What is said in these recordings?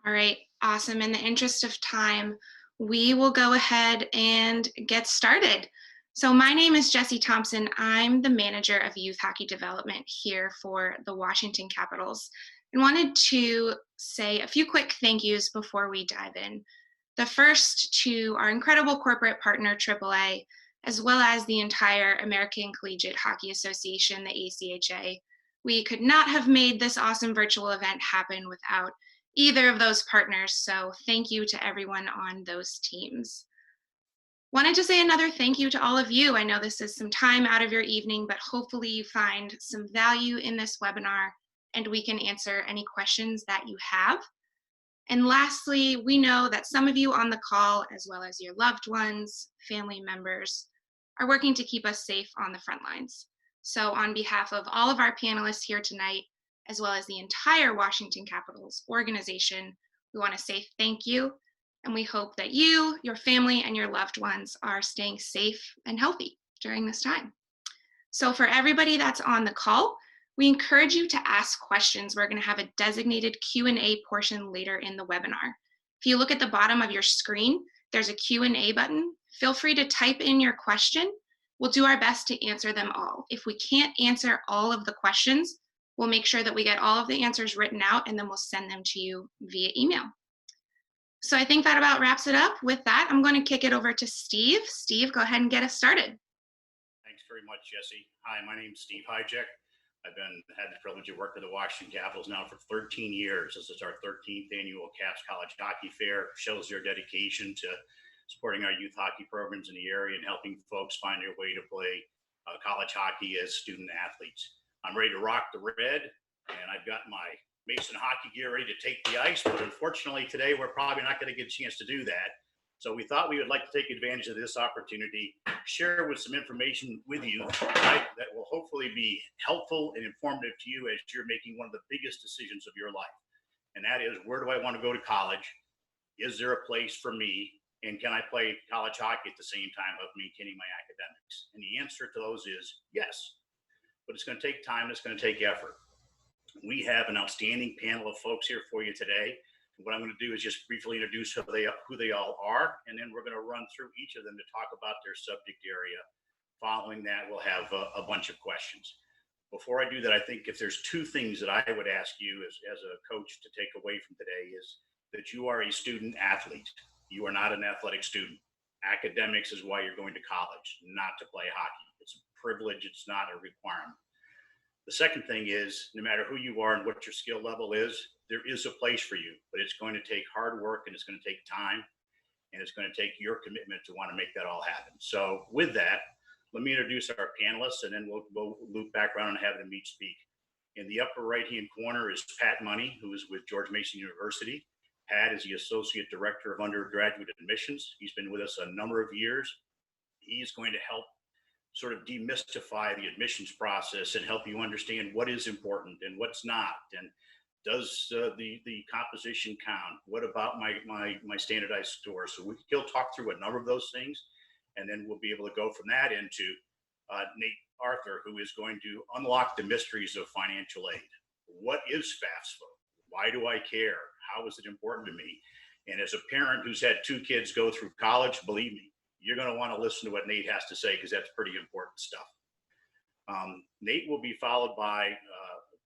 All right, awesome. In the interest of time, we will go ahead and get started. So, my name is Jessie Thompson. I'm the manager of youth hockey development here for the Washington Capitals, and wanted to say a few quick thank yous before we dive in. The first to our incredible corporate partner, AAA, as well as the entire American Collegiate Hockey Association, the ACHA. We could not have made this awesome virtual event happen without either of those partners. So thank you to everyone on those teams. Wanted to say another thank you to all of you. I know this is some time out of your evening, but hopefully you find some value in this webinar and we can answer any questions that you have. And lastly, we know that some of you on the call, as well as your loved ones, family members, are working to keep us safe on the front lines. So on behalf of all of our panelists here tonight, as well as the entire Washington Capitals organization, we want to say thank you. And we hope that you, your family, and your loved ones are staying safe and healthy during this time. So for everybody that's on the call, we encourage you to ask questions. We're going to have a designated Q&A portion later in the webinar. If you look at the bottom of your screen, there's a Q&A button. Feel free to type in your question. We'll do our best to answer them all. If we can't answer all of the questions, we'll make sure that we get all of the answers written out and then we'll send them to you via email. So I think that about wraps it up. With that, I'm going to kick it over to Steve. Steve, go ahead and get us started. Thanks very much, Jessie. Hi, my name's Steve Hyjek. I've had the privilege of working with the Washington Capitals now for 13 years. This is our 13th annual Caps College Hockey Fair. Shows their dedication to supporting our youth hockey programs in the area and helping folks find their way to play college hockey as student athletes. I'm ready to rock the red, and I've got my Mason hockey gear ready to take the ice, but unfortunately today we're probably not going to get a chance to do that. So we thought we would like to take advantage of this opportunity, share with some information with you that will hopefully be helpful and informative to you as you're making one of the biggest decisions of your life. And that is, where do I want to go to college? Is there a place for me? And can I play college hockey at the same time of maintaining my academics? And the answer to those is yes. But it's going to take time, it's going to take effort. We have an outstanding panel of folks here for you today. What I'm going to do is just briefly introduce who they all are, and then we're going to run through each of them to talk about their subject area. Following that, we'll have a bunch of questions. Before I do that, I think if there's two things that I would ask you as a coach to take away from today is that you are a student athlete. You are not an athletic student. Academics is why you're going to college, not to play hockey. It's a privilege. It's not a requirement. The second thing is, no matter who you are and what your skill level is, there is a place for you, but it's going to take hard work and it's going to take time and it's going to take your commitment to want to make that all happen. So with that, let me introduce our panelists and then we'll loop back around and have them each speak. In the upper right-hand corner is Pat Money, who is with George Mason University. Pat is the Associate Director of Undergraduate Admissions. He's been with us a number of years. He's going to help sort of demystify the admissions process and help you understand what is important and what's not, and does the composition count? What about my standardized score? So he'll talk through a number of those things, and then we'll be able to go from that into Nate Arthur, who is going to unlock the mysteries of financial aid. What is FAFSA? Why do I care? How is it important to me? And as a parent who's had two kids go through college, believe me, you're going to want to listen to what Nate has to say because that's pretty important stuff. Nate will be followed by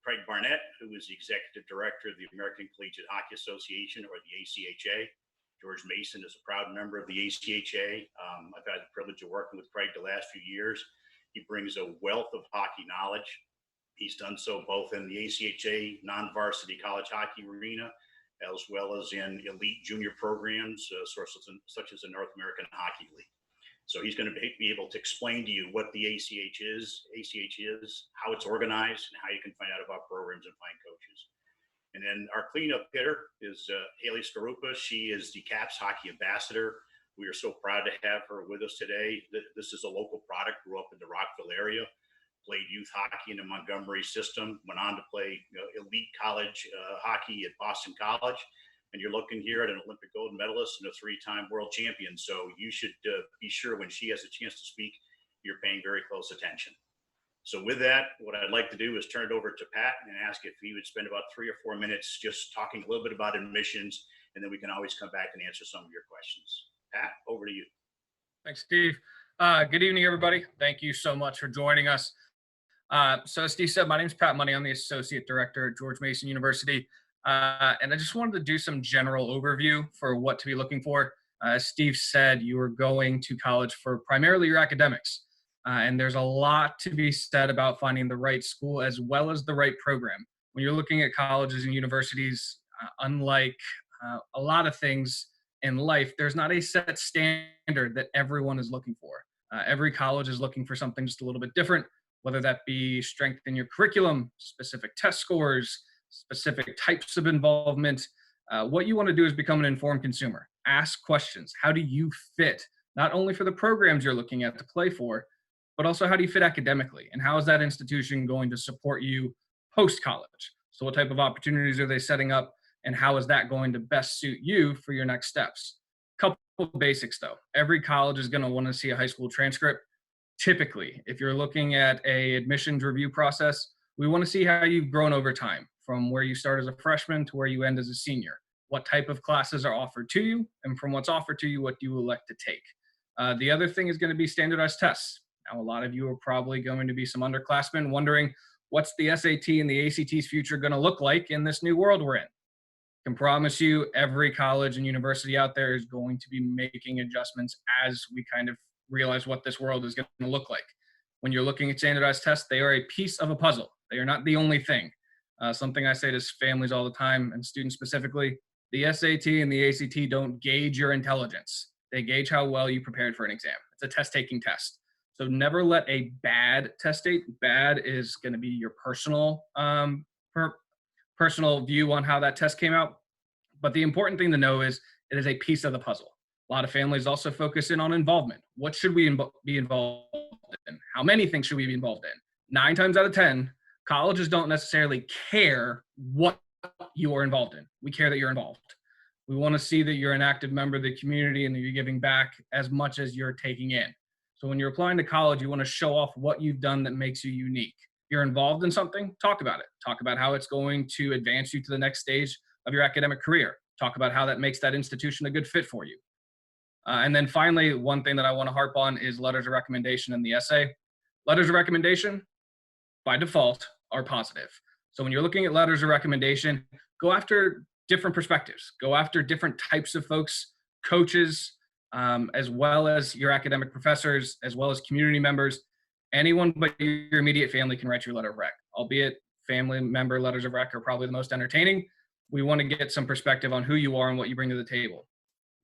Craig Barnett, who is the Executive Director of the American Collegiate Hockey Association, or the ACHA. George Mason is a proud member of the ACHA. I've had the privilege of working with Craig the last few years. He brings a wealth of hockey knowledge. He's done so both in the ACHA non-varsity college hockey arena, as well as in elite junior programs, such as the North American Hockey League. So he's going to be able to explain to you what the ACH is, how it's organized, and how you can find out about programs and find coaches. And then our cleanup hitter is Haley Skarupa. She is the Caps Hockey Ambassador. We are so proud to have her with us today. This is a local product, grew up in the Rockville area, played youth hockey in the Montgomery system, went on to play elite college hockey at Boston College. And you're looking here at an Olympic gold medalist and a three-time world champion. So you should be sure when she has a chance to speak, you're paying very close attention. So with that, what I'd like to do is turn it over to Pat and ask if he would spend about 3 or 4 minutes just talking a little bit about admissions, and then we can always come back and answer some of your questions. Pat, over to you. Thanks, Steve. Good evening, everybody. Thank you so much for joining us. So as Steve said, my name is Pat Money. I'm the Associate Director at George Mason University. And I just wanted to do some general overview for what to be looking for. As Steve said, you are going to college for primarily your academics. And there's a lot to be said about finding the right school as well as the right program. When you're looking at colleges and universities, unlike a lot of things in life, there's not a set standard that everyone is looking for. Every college is looking for something just a little bit different, whether that be strength in your curriculum, specific test scores, specific types of involvement. What you want to do is become an informed consumer. Ask questions. How do you fit, not only for the programs you're looking at to play for, but also how do you fit academically? And how is that institution going to support you post-college? So what type of opportunities are they setting up? And how is that going to best suit you for your next steps? Couple of basics though. Every college is going to want to see a high school transcript. Typically, if you're looking at a admissions review process, we want to see how you've grown over time from where you start as a freshman to where you end as a senior. What type of classes are offered to you, and from what's offered to you, what do you elect to take? The other thing is going to be standardized tests. Now, a lot of you are probably going to be some underclassmen wondering what's the SAT and the ACT's future going to look like in this new world we're in. I can promise you every college and university out there is going to be making adjustments as we kind of realize what this world is going to look like. When you're looking at standardized tests, they are a piece of a puzzle. They are not the only thing. Something I say to families all the time, and students specifically, the SAT and the ACT don't gauge your intelligence. They gauge how well you prepared for an exam. It's a test-taking test. So never let a bad test date, bad is going to be your personal personal view on how that test came out. But the important thing to know is it is a piece of the puzzle. A lot of families also focus in on involvement. What should we be involved in? How many things should we be involved in? 9 times out of 10, colleges don't necessarily care what you are involved in. We care that you're involved. We want to see that you're an active member of the community and that you're giving back as much as you're taking in. So when you're applying to college, you want to show off what you've done that makes you unique. If you're involved in something, talk about it. Talk about how it's going to advance you to the next stage of your academic career. Talk about how that makes that institution a good fit for you. And then finally, one thing that I want to harp on is letters of recommendation in the essay. Letters of recommendation, by default, are positive. So when you're looking at letters of recommendation, go after different perspectives. Go after different types of folks, coaches, as well as your academic professors, as well as community members. Anyone but your immediate family can write your letter of rec, albeit family member letters of rec are probably the most entertaining. We want to get some perspective on who you are and what you bring to the table.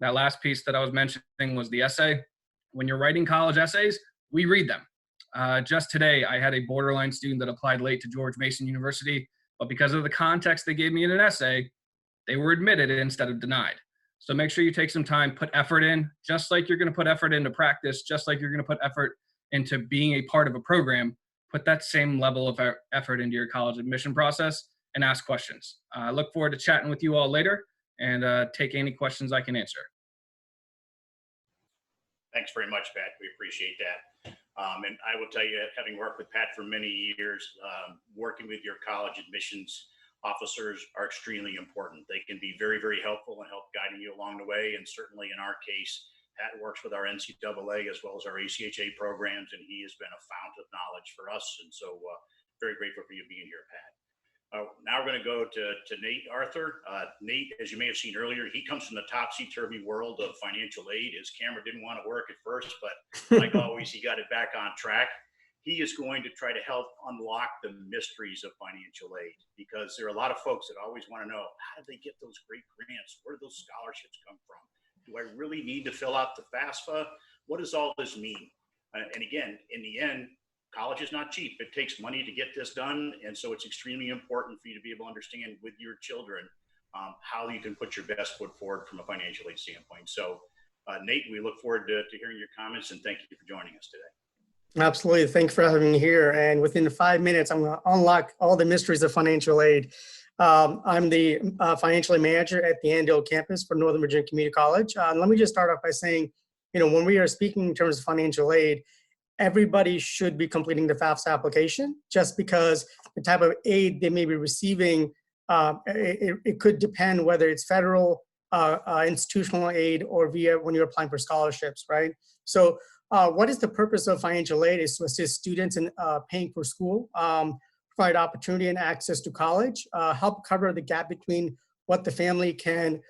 That last piece that I was mentioning was the essay. When you're writing college essays, we read them. Just today, I had a borderline student that applied late to George Mason University, but because of the context they gave me in an essay, they were admitted instead of denied. So make sure you take some time, put effort in, just like you're going to put effort into practice, just like you're going to put effort into being a part of a program. Put that same level of effort into your college admission process and ask questions. I look forward to chatting with you all later and take any questions I can answer. Thanks very much, Pat. We appreciate that. And I will tell you, having worked with Pat for many years, working with your college admissions officers are extremely important. They can be very, very helpful and help guiding you along the way. And certainly in our case, Pat works with our NCAA as well as our ACHA programs, and he has been a fount of knowledge for us. And so very grateful for you being here, Pat. Now we're going to go to Nate Arthur. Nate, as you may have seen earlier, he comes from the topsy-turvy world of financial aid. His camera didn't want to work at first, but like always, he got it back on track. He is going to try to help unlock the mysteries of financial aid, because there are a lot of folks that always want to know, how did they get those great grants? Where do those scholarships come from? Do I really need to fill out the FAFSA? What does all this mean? And again, in the end, college is not cheap. It takes money to get this done. And so it's extremely important for you to be able to understand with your children how you can put your best foot forward from a financial aid standpoint. So Nate, we look forward to hearing your comments, and thank you for joining us today. Absolutely. Thanks for having me here. And within 5 minutes, I'm going to unlock all the mysteries of financial aid. I'm the financial aid manager at the Andale campus for Northern Virginia Community College. Let me just start off by saying, when we are speaking in terms of financial aid, everybody should be completing the FAFSA application, just because the type of aid they may be receiving, it could depend whether it's federal, institutional aid, or via when you're applying for scholarships, right? So what is the purpose of financial aid? Is to assist students in paying for school, provide opportunity and access to college, help cover the gap between what the family can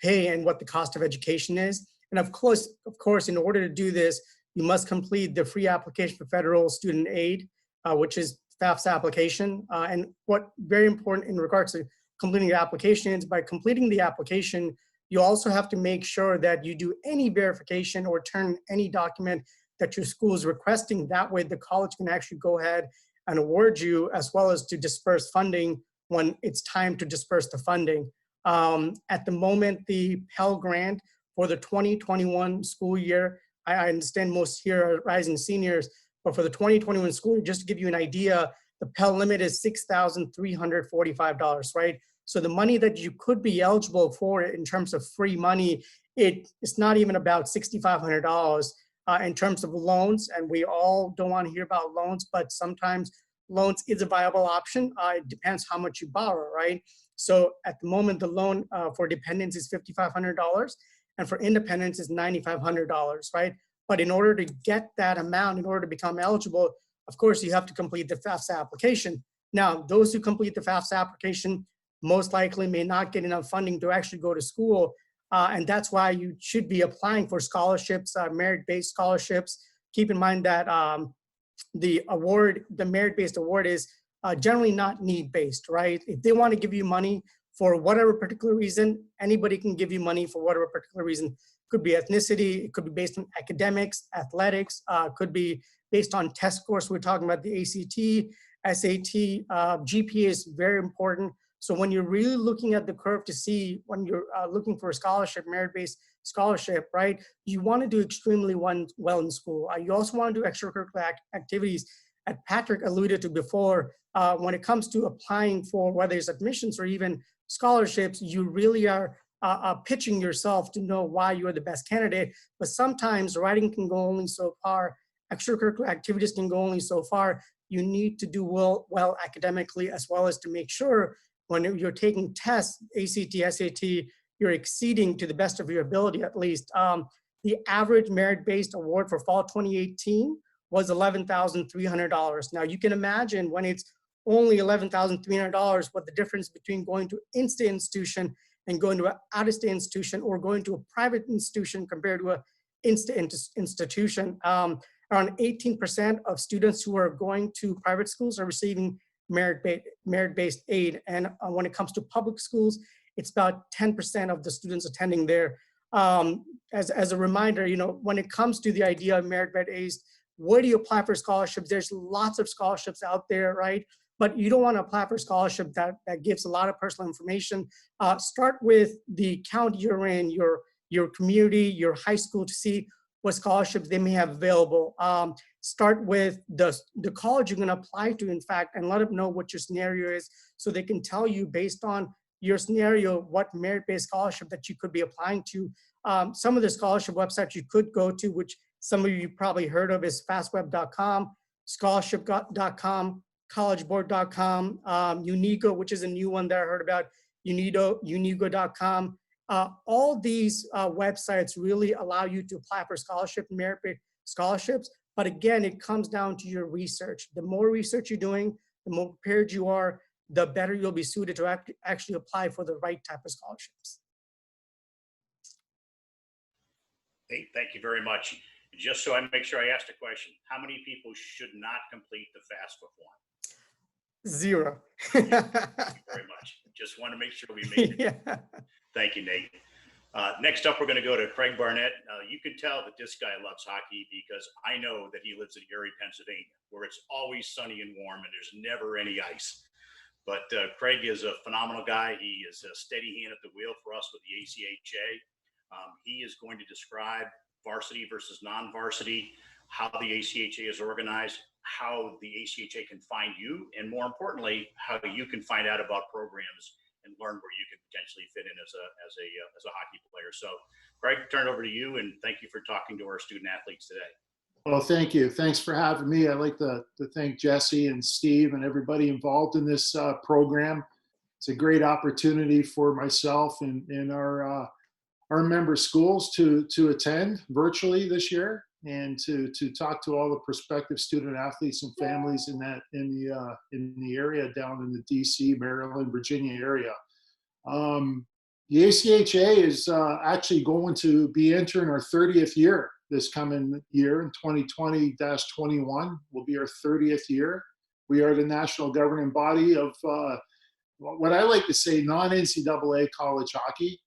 pay and what the cost of education is. And of course, in order to do this, you must complete the free application for federal student aid, which is FAFSA application. And what very important in regards to completing the application is by completing the application, you also have to make sure that you do any verification or turn any document that your school is requesting. That way the college can actually go ahead and award you, as well as to disperse funding when it's time to disperse the funding. At the moment, the Pell Grant for the 2021 school year, I understand most here are rising seniors, but for the 2021 school year, just to give you an idea, the Pell Limit is $6,345, right? So the money that you could be eligible for in terms of free money, it's not even about $6,500 in terms of loans. And we all don't want to hear about loans, but sometimes loans is a viable option. It depends how much you borrow, right? So at the moment, the loan for dependents is $5,500, and for independents is $9,500, right? But in order to get that amount, in order to become eligible, of course, you have to complete the FAFSA application. Now, those who complete the FAFSA application most likely may not get enough funding to actually go to school. And that's why you should be applying for scholarships, merit-based scholarships. Keep in mind that the merit-based award is generally not need-based, right? If they want to give you money for whatever particular reason, anybody can give you money for whatever particular reason. It could be ethnicity, it could be based on academics, athletics, could be based on test scores. We're talking about the ACT, SAT, GPA is very important. So when you're really looking at the curve to see when you're looking for a scholarship, merit-based scholarship, right, you want to do extremely well in school. You also want to do extracurricular activities. As Patrick alluded to before, when it comes to applying for whether it's admissions or even scholarships, you really are pitching yourself to know why you're the best candidate. But sometimes writing can go only so far. Extracurricular activities can go only so far. You need to do well academically, as well as to make sure when you're taking tests, ACT, SAT, you're exceeding to the best of your ability at least. The average merit-based award for fall 2018 was $11,300. Now you can imagine when it's only $11,300, what the difference between going to in-state institution and going to an out-of-state institution, or going to a private institution compared to an in-state institution. Around 18% of students who are going to private schools are receiving merit-based aid. And when it comes to public schools, it's about 10% of the students attending there. As a reminder, when it comes to the idea of merit-based, where do you apply for scholarships? There's lots of scholarships out there, right? But you don't want to apply for a scholarship that gives a lot of personal information. Start with the county you're in, your community, your high school, to see what scholarships they may have available. Start with the college you're going to apply to, in fact, and let them know what your scenario is, so they can tell you based on your scenario what merit-based scholarship that you could be applying to. Some of the scholarship websites you could go to, which some of you probably heard of, is fastweb.com, scholarship.com, collegeboard.com, Unigo, which is a new one that I heard about, Unigo.com. All these websites really allow you to apply for scholarship and merit-based scholarships. But again, it comes down to your research. The more research you're doing, the more prepared you are, the better you'll be suited to actually apply for the right type of scholarships. Hey, thank you very much. Just so I make sure I asked a question, how many people should not complete the FAFSA form? 0. Thank you very much. Just want to make sure we make it. Yeah. Thank you, Nate. Next up, we're going to go to Craig Barnett. You can tell that this guy loves hockey because I know that he lives in Erie, Pennsylvania, where it's always sunny and warm and there's never any ice. But Craig is a phenomenal guy. He is a steady hand at the wheel for us with the ACHA. He is going to describe varsity versus non-varsity, how the ACHA is organized, how the ACHA can find you, and more importantly, how you can find out about programs and learn where you can potentially fit in as a hockey player. So, Greg, turn it over to you, and thank you for talking to our student athletes today. Well, thank you. Thanks for having me. I'd like to thank Jessie and Steve and everybody involved in this program. It's a great opportunity for myself and our member schools to attend virtually this year and to talk to all the prospective student athletes and families in the area down in the DC, Maryland, Virginia area. The ACHA is actually going to be entering our 30th year this coming year in 2020-21 will be our 30th year. We are the national governing body of what I like to say non-NCAA college hockey.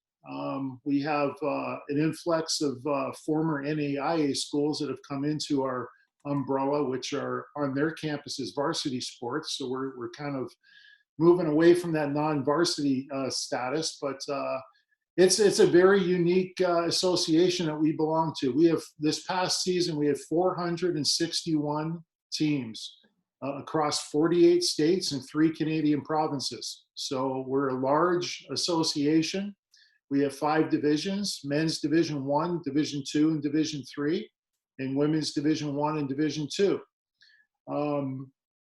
We have an influx of former NAIA schools that have come into our umbrella, which are on their campuses varsity sports. So we're kind of moving away from that non-varsity status, but it's a very unique association that we belong to. We have this past season, we had 461 teams across 48 states and 3 Canadian provinces. So we're a large association. We have 5 divisions: men's Division 1, Division 2, and Division 3, and women's Division 1 and Division 2.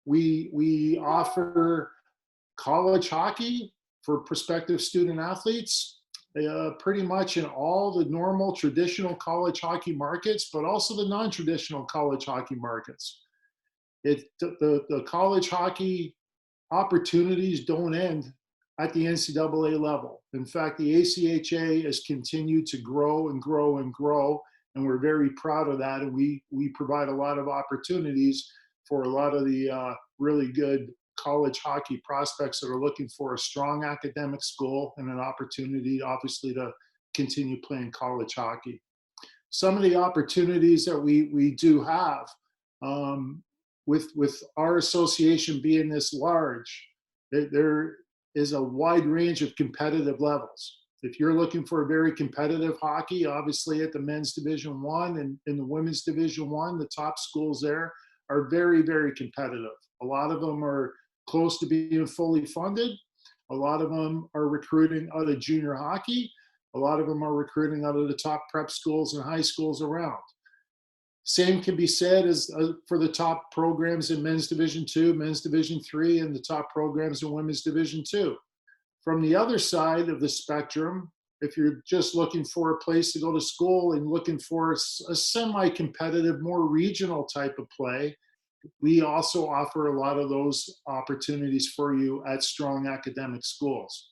We offer college hockey for prospective student athletes pretty much in all the normal traditional college hockey markets, but also the non-traditional college hockey markets. The college hockey opportunities don't end at the NCAA level. In fact, the ACHA has continued to grow and grow and grow, and we're very proud of that. And we provide a lot of opportunities for a lot of the really good college hockey prospects that are looking for a strong academic school and an opportunity, obviously, to continue playing college hockey. Some of the opportunities that we do have with our association being this large, there is a wide range of competitive levels. If you're looking for a very competitive hockey, obviously at the men's Division 1 and in the women's Division 1, the top schools there are very, very competitive. A lot of them are close to being fully funded. A lot of them are recruiting out of junior hockey. A lot of them are recruiting out of the top prep schools and high schools around. Same can be said as for the top programs in men's Division 2, men's Division 3, and the top programs in women's Division 2. From the other side of the spectrum, if you're just looking for a place to go to school and looking for a semi-competitive, more regional type of play, we also offer a lot of those opportunities for you at strong academic schools.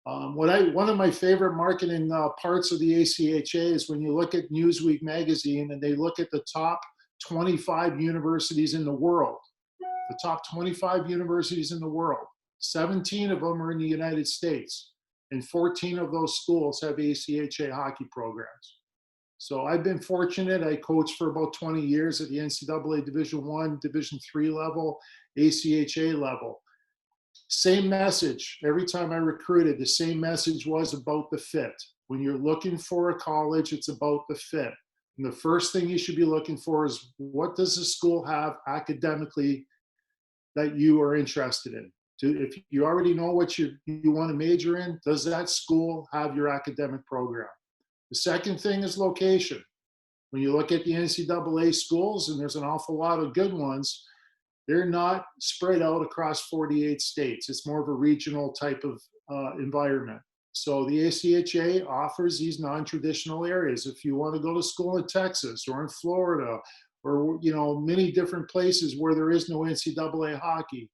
One of my favorite marketing parts of the ACHA is when you look at Newsweek magazine and they look at the top 25 universities in the world, the top 25 universities in the world. 17 of them are in the United States, and 14 of those schools have ACHA hockey programs. So I've been fortunate. I coached for about 20 years at the NCAA Division 1, Division 3 level, ACHA level. Same message. Every time I recruited, the same message was about the fit. When you're looking for a college, it's about the fit. And the first thing you should be looking for is, what does the school have academically that you are interested in? If you already know what you want to major in, does that school have your academic program? The second thing is location. When you look at the NCAA schools, and there's an awful lot of good ones, they're not spread out across 48 states. It's more of a regional type of environment. So the ACHA offers these non-traditional areas. If you want to go to school in Texas or in Florida or many different places where there is no NCAA hockey,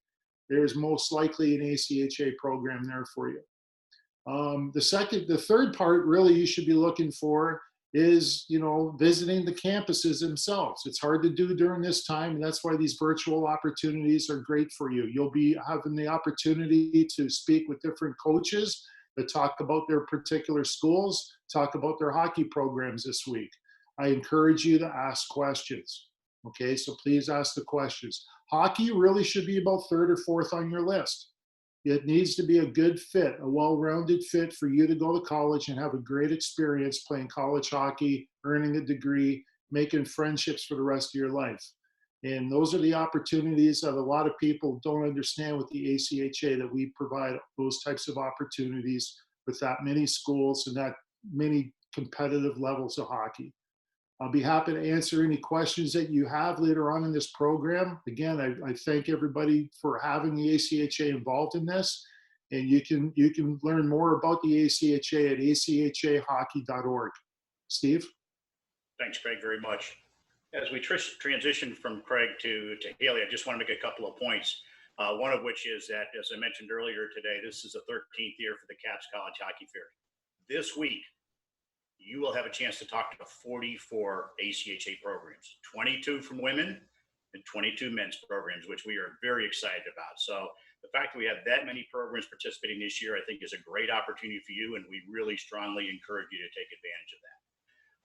there's most likely an ACHA program there for you. The third part really you should be looking for is, visiting the campuses themselves. It's hard to do during this time, and that's why these virtual opportunities are great for you. You'll be having the opportunity to speak with different coaches that talk about their particular schools, talk about their hockey programs this week. I encourage you to ask questions. Okay, so please ask the questions. Hockey really should be about 3rd or 4th on your list. It needs to be a good fit, a well-rounded fit for you to go to college and have a great experience playing college hockey, earning a degree, making friendships for the rest of your life. And those are the opportunities that a lot of people don't understand with the ACHA, that we provide those types of opportunities with that many schools and that many competitive levels of hockey. I'll be happy to answer any questions that you have later on in this program. Again, I thank everybody for having the ACHA involved in this. And you can learn more about the ACHA at achahockey.org. Steve? Thanks, Craig, very much. As we transition from Craig to Haley, I just want to make a couple of points. One of which is that, as I mentioned earlier today, this is the 13th year for the Caps College Hockey Fair. This week, you will have a chance to talk to 44 ACHA programs, 22 from women and 22 men's programs, which we are very excited about. So the fact that we have that many programs participating this year, I think is a great opportunity for you, and we really strongly encourage you to take advantage of that.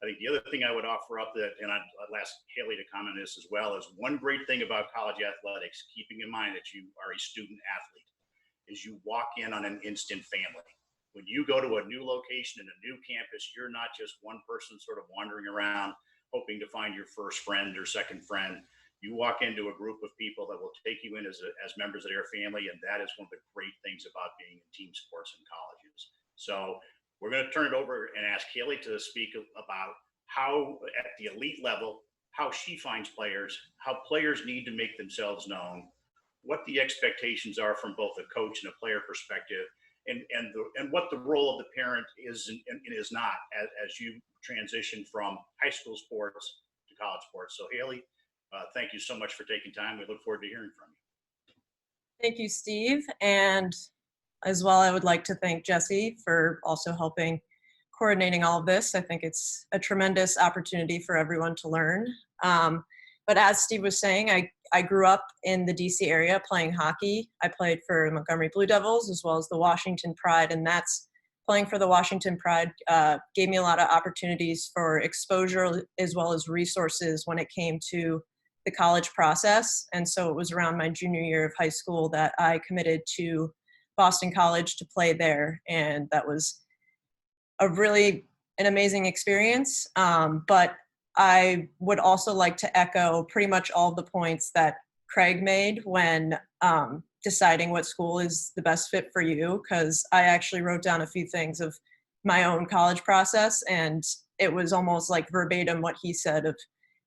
I think the other thing I would offer up that, and I'd ask Haley to comment on this as well, is one great thing about college athletics, keeping in mind that you are a student athlete, is you walk in on an instant family. When you go to a new location and a new campus, you're not just one person sort of wandering around hoping to find your first friend or second friend. You walk into a group of people that will take you in as members of their family, and that is one of the great things about being in team sports in colleges. So we're going to turn it over and ask Haley to speak about how, at the elite level, how she finds players, how players need to make themselves known, what the expectations are from both a coach and a player perspective, and what the role of the parent is and is not as you transition from high school sports to college sports. So Haley, thank you so much for taking time. We look forward to hearing from you. Thank you, Steve. And as well, I would like to thank Jessie for also helping coordinating all of this. I think it's a tremendous opportunity for everyone to learn. But as Steve was saying, I grew up in the DC area playing hockey. I played for the Montgomery Blue Devils as well as the Washington Pride, and that's playing for the Washington Pride gave me a lot of opportunities for exposure as well as resources when it came to the college process. And so it was around my junior year of high school that I committed to Boston College to play there, and that was an amazing experience. But I would also like to echo pretty much all the points that Craig made when deciding what school is the best fit for you, because I actually wrote down a few things of my own college process, and it was almost like verbatim what he said of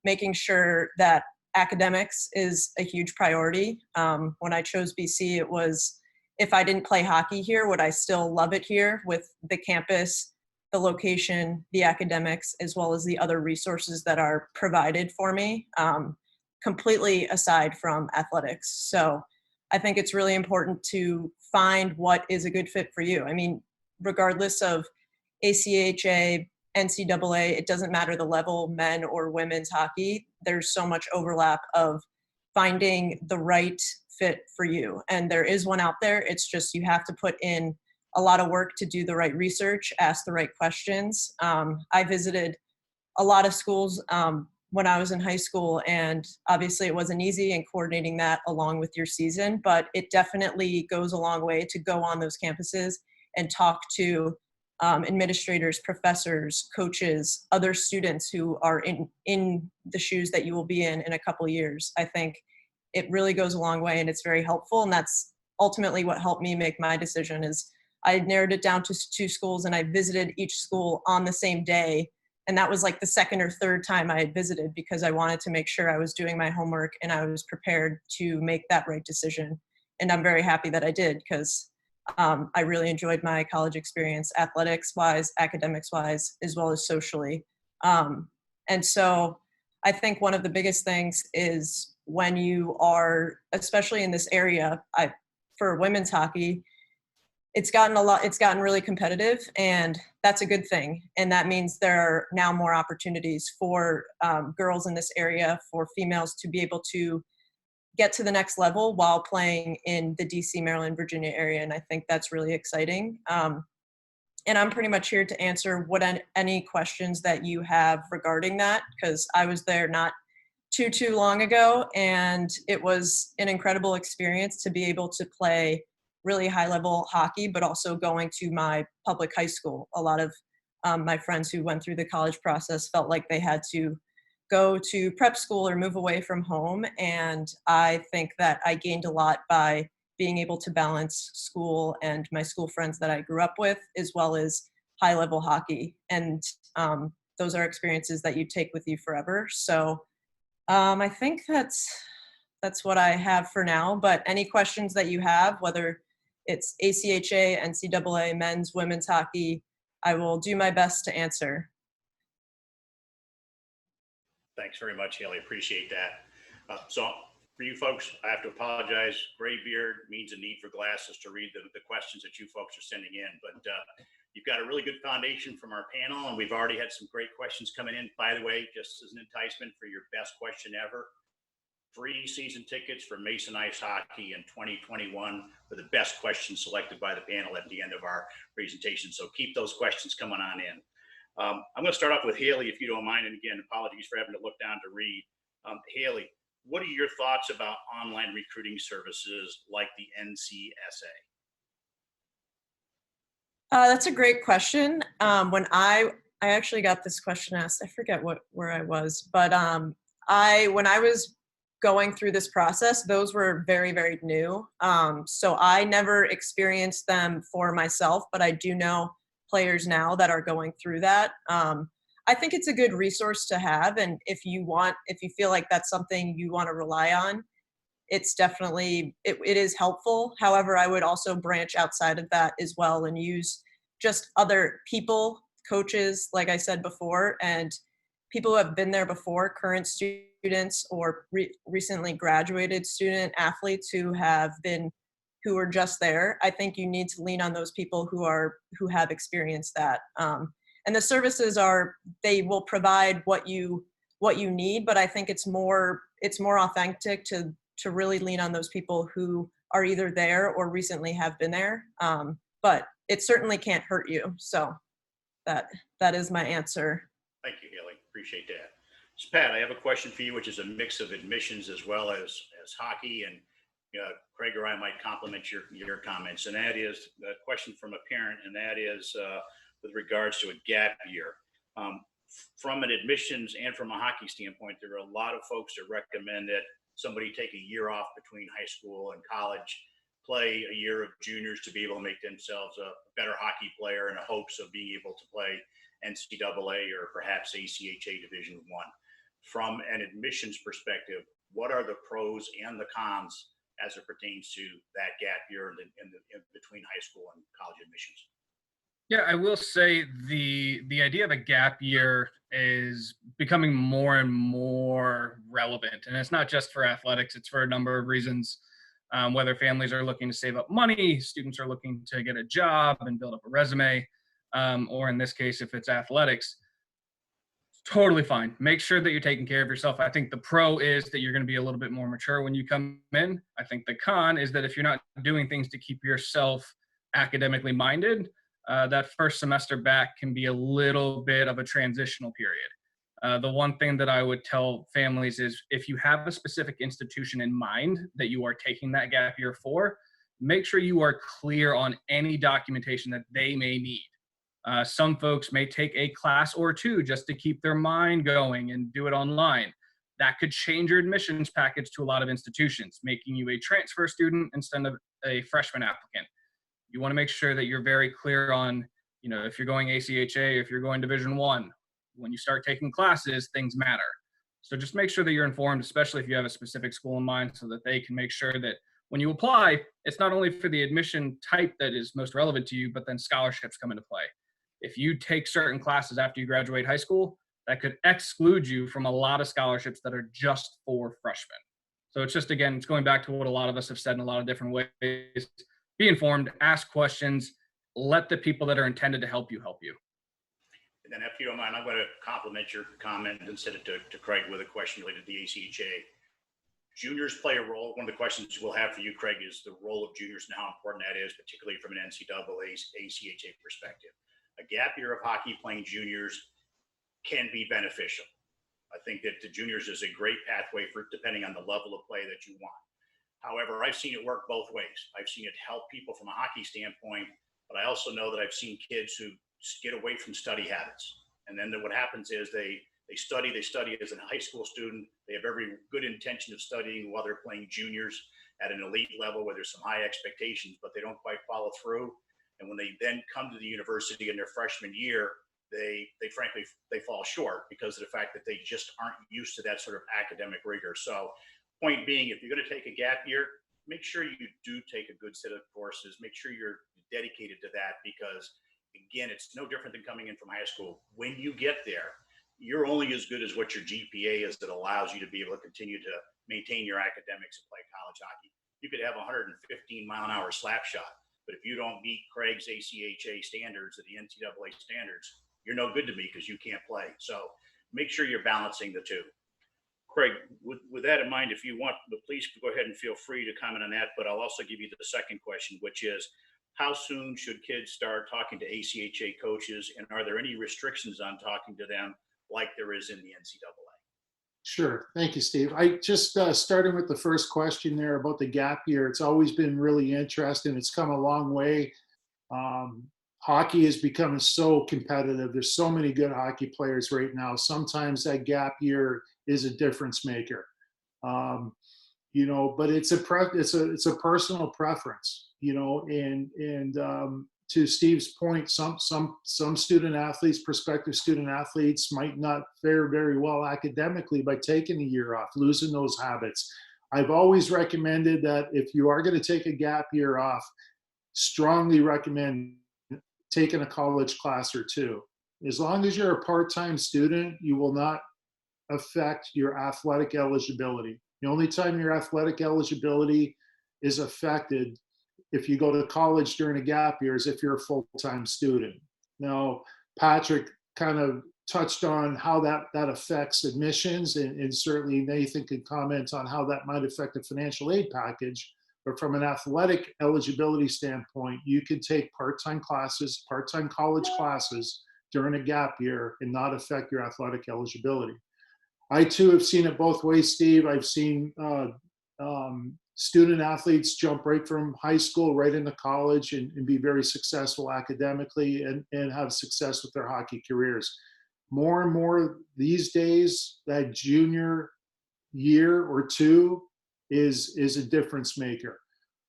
making sure that academics is a huge priority. When I chose BC, it was, if I didn't play hockey here, would I still love it here with the campus, the location, the academics, as well as the other resources that are provided for me, completely aside from athletics. So I think it's really important to find what is a good fit for you. I mean, regardless of ACHA, NCAA, it doesn't matter the level, men or women's hockey, there's so much overlap of finding the right fit for you. And there is one out there. It's just you have to put in a lot of work to do the right research, ask the right questions. I visited a lot of schools when I was in high school, and obviously it wasn't easy in coordinating that along with your season, but it definitely goes a long way to go on those campuses and talk to administrators, professors, coaches, other students who are in the shoes that you will be in a couple of years. I think it really goes a long way, and it's very helpful. And that's ultimately what helped me make my decision. Is I narrowed it down to 2 schools, and I visited each school on the same day. And that was like the second or third time I had visited, because I wanted to make sure I was doing my homework and I was prepared to make that right decision. And I'm very happy that I did, because I really enjoyed my college experience, athletics-wise, academics-wise, as well as socially. And so I think one of the biggest things is when you are, especially in this area, for women's hockey, it's gotten really competitive, and that's a good thing. And that means there are now more opportunities for girls in this area, for females to be able to get to the next level while playing in the DC, Maryland, Virginia area. And I think that's really exciting. And I'm pretty much here to answer any questions that you have regarding that, because I was there not too long ago, and it was an incredible experience to be able to play really high level hockey, but also going to my public high school. A lot of my friends who went through the college process felt like they had to go to prep school or move away from home. And I think that I gained a lot by being able to balance school and my school friends that I grew up with, as well as high level hockey. And those are experiences that you take with you forever. So I think that's what I have for now. But any questions that you have, whether it's ACHA, NCAA, men's, women's hockey, I will do my best to answer. Thanks very much, Haley. Appreciate that. So for you folks, I have to apologize. Gray beard means a need for glasses to read the questions that you folks are sending in. But you've got a really good foundation from our panel, and we've already had some great questions coming in. By the way, just as an enticement for your best question ever, free season tickets for Mason Ice Hockey in 2021 for the best questions selected by the panel at the end of our presentation. So keep those questions coming on in. I'm going to start off with Haley, if you don't mind. And again, apologies for having to look down to read. Haley, what are your thoughts about online recruiting services like the NCSA? That's a great question. When I actually got this question asked, I forget where I was, but when I was going through this process, those were very, very new. So I never experienced them for myself, but I do know players now that are going through that. I think it's a good resource to have. And if you feel like that's something you want to rely on, it's definitely, it is helpful. However, I would also branch outside of that as well and use just other people, coaches, like I said before, and people who have been there before, current students or recently graduated student athletes who are just there. I think you need to lean on those people who have experienced that. And the services they will provide what you need, but I think it's more authentic to really lean on those people who are either there or recently have been there. But it certainly can't hurt you. So that is my answer. Thank you, Haley. Appreciate that. So Pat, I have a question for you, which is a mix of admissions as well as hockey, and Craig or I might complement your comments. And that is a question from a parent, and that is with regards to a gap year. From an admissions and from a hockey standpoint, there are a lot of folks that recommend that somebody take a year off between high school and college, play a year of juniors to be able to make themselves a better hockey player in the hopes of being able to play NCAA or perhaps ACHA Division I. From an admissions perspective, what are the pros and the cons as it pertains to that gap year in between high school and college admissions? Yeah, I will say the idea of a gap year is becoming more and more relevant. And it's not just for athletics, it's for a number of reasons. Whether families are looking to save up money, students are looking to get a job and build up a resume, or in this case, if it's athletics, totally fine. Make sure that you're taking care of yourself. I think the pro is that you're going to be a little bit more mature when you come in. I think the con is that if you're not doing things to keep yourself academically minded, that first semester back can be a little bit of a transitional period. The one thing that I would tell families is if you have a specific institution in mind that you are taking that gap year for, make sure you are clear on any documentation that they may need. Some folks may take a class or two just to keep their mind going and do it online. That could change your admissions package to a lot of institutions, making you a transfer student instead of a freshman applicant. You want to make sure that you're very clear on, if you're going ACHA, if you're going Division I, when you start taking classes, things matter. So just make sure that you're informed, especially if you have a specific school in mind, so that they can make sure that when you apply, it's not only for the admission type that is most relevant to you, but then scholarships come into play. If you take certain classes after you graduate high school, that could exclude you from a lot of scholarships that are just for freshmen. So it's just, again, it's going back to what a lot of us have said in a lot of different ways. Be informed, ask questions, let the people that are intended to help you help you. And then if you don't mind, I'm going to compliment your comment and send it to Craig with a question related to the ACHA. Juniors play a role. One of the questions we'll have for you, Craig, is the role of juniors and how important that is, particularly from an NCAA, ACHA perspective. A gap year of hockey playing juniors can be beneficial. I think that the juniors is a great pathway for depending on the level of play that you want. However, I've seen it work both ways. I've seen it help people from a hockey standpoint, but I also know that I've seen kids who get away from study habits. And then what happens is they study as a high school student. They have every good intention of studying while they're playing juniors at an elite level where there's some high expectations, but they don't quite follow through. And when they then come to the university in their freshman year, they frankly, they fall short because of the fact that they just aren't used to that sort of academic rigor. So point being, if you're going to take a gap year, make sure you do take a good set of courses. Make sure you're dedicated to that, because again, it's no different than coming in from high school. When you get there, you're only as good as what your GPA is that allows you to be able to continue to maintain your academics and play college hockey. You could have 115-mile-an-hour slap shot, but if you don't meet Craig's ACHA standards or the NCAA standards, you're no good to me because you can't play. So make sure you're balancing the two. Craig, with that in mind, if you want, but please go ahead and feel free to comment on that, but I'll also give you the second question, which is, how soon should kids start talking to ACHA coaches, and are there any restrictions on talking to them like there is in the NCAA? Sure. Thank you, Steve. I just starting with the first question there about the gap year. It's always been really interesting. It's come a long way. Hockey is becoming so competitive. There's so many good hockey players right now. Sometimes that gap year is a difference maker. You know, but it's a personal preference, you know, and to Steve's point, some student athletes, prospective student athletes might not fare very well academically by taking a year off, losing those habits. I've always recommended that if you are going to take a gap year off, strongly recommend taking a college class or two. As long as you're a part-time student, you will not affect your athletic eligibility. The only time your athletic eligibility is affected if you go to college during a gap year is if you're a full-time student. Now, Patrick kind of touched on how that affects admissions, and certainly Nathan could comment on how that might affect a financial aid package. But from an athletic eligibility standpoint, you could take part-time classes, part-time college classes during a gap year and not affect your athletic eligibility. I too have seen it both ways, Steve. I've seen student athletes jump right from high school right into college and be very successful academically and have success with their hockey careers. More and more these days, that junior year or two is a difference maker.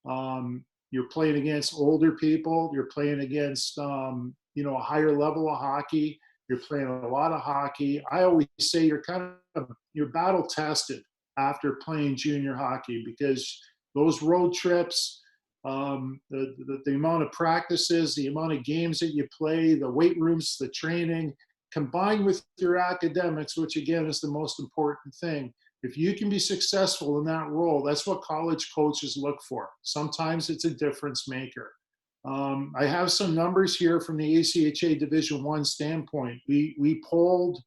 You're playing against older people. You're playing against you know, a higher level of hockey. You're playing a lot of hockey. I always say you're battle tested after playing junior hockey, because those road trips, the amount of practices, the amount of games that you play, the weight rooms, the training, combined with your academics, which again is the most important thing. If you can be successful in that role, that's what college coaches look for. Sometimes it's a difference maker. I have some numbers here from the ACHA Division I standpoint. We polled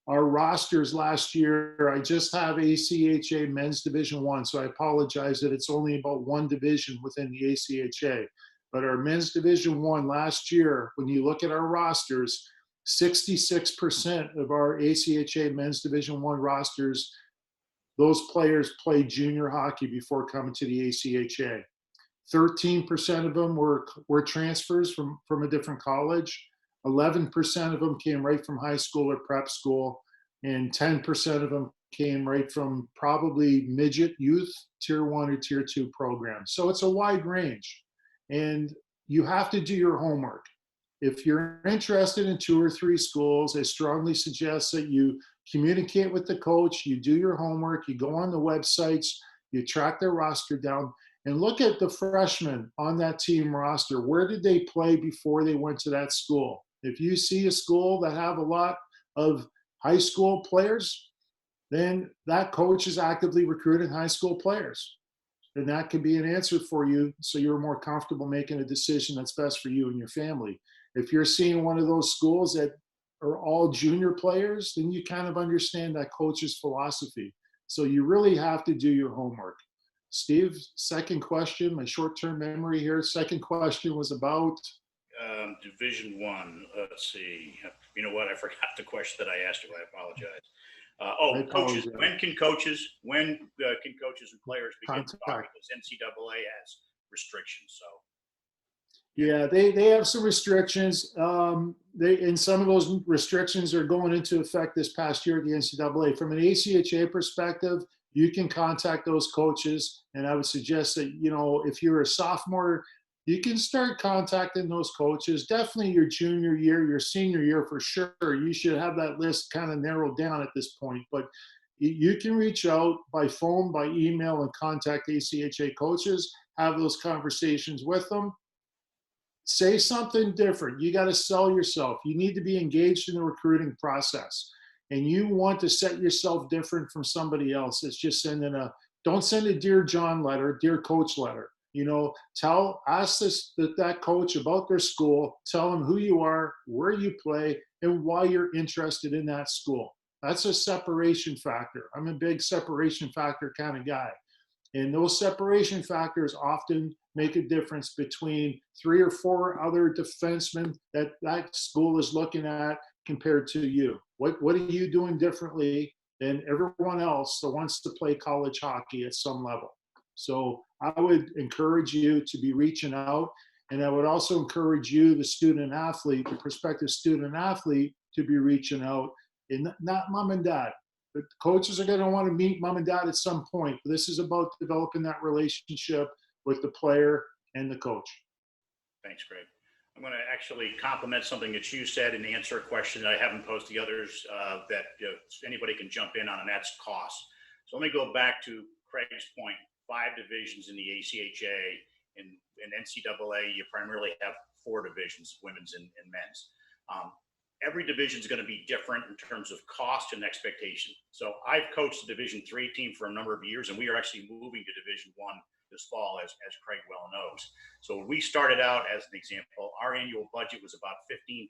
our rosters last year. I just have ACHA Men's Division I, so I apologize that it's only about one division within the ACHA. But our Men's Division I last year, when you look at our rosters, 66% of our ACHA Men's Division I rosters, those players played junior hockey before coming to the ACHA. 13% of them were transfers from a different college. 11% of them came right from high school or prep school, and 10% of them came right from probably midget youth, tier 1 or tier 2 programs. So it's a wide range, and you have to do your homework. If you're interested in 2 or 3 schools, I strongly suggest that you communicate with the coach, you do your homework, you go on the websites, you track their roster down, and look at the freshmen on that team roster. Where did they play before they went to that school? If you see a school that have a lot of high school players, then that coach is actively recruiting high school players. And that could be an answer for you, so you're more comfortable making a decision that's best for you and your family. If you're seeing one of those schools that are all junior players, then you kind of understand that coach's philosophy. So you really have to do your homework. Steve, second question, my short-term memory here. Second question was about Division I. Let's see. You know what? I forgot the question that I asked you. I apologize. Coaches. When can coaches and players begin talking? Because NCAA has restrictions. So. Yeah, they have some restrictions. And some of those restrictions are going into effect this past year at the NCAA. From an ACHA perspective, you can contact those coaches, and I would suggest that, you know, if you're a sophomore you can start contacting those coaches. Definitely your junior year, your senior year for sure. You should have that list kind of narrowed down at this point. But you can reach out by phone, by email, and contact ACHA coaches, have those conversations with them. Say something different. You got to sell yourself. You need to be engaged in the recruiting process. And you want to set yourself different from somebody else. It's just don't send a Dear John letter, Dear Coach letter. Ask that coach about their school, tell them who you are, where you play, and why you're interested in that school. That's a separation factor. I'm a big separation factor kind of guy. And those separation factors often make a difference between 3 or 4 other defensemen that school is looking at compared to you. What are you doing differently than everyone else that wants to play college hockey at some level? So I would encourage you to be reaching out. And I would also encourage you, the student athlete, the prospective student athlete, to be reaching out, and not mom and dad. The coaches are going to want to meet mom and dad at some point. But this is about developing that relationship with the player and the coach. Thanks, Greg. I'm going to actually compliment something that you said and answer a question that I haven't posed to the others that anybody can jump in on, and that's cost. So let me go back to Craig's point. 5 divisions in the ACHA. In NCAA, you primarily have 4 divisions, women's and men's. Every division is going to be different in terms of cost and expectation. So I've coached the Division III team for a number of years, and we are actually moving to Division I this fall, as Craig well knows. So when we started out, as an example, our annual budget was about $15,000,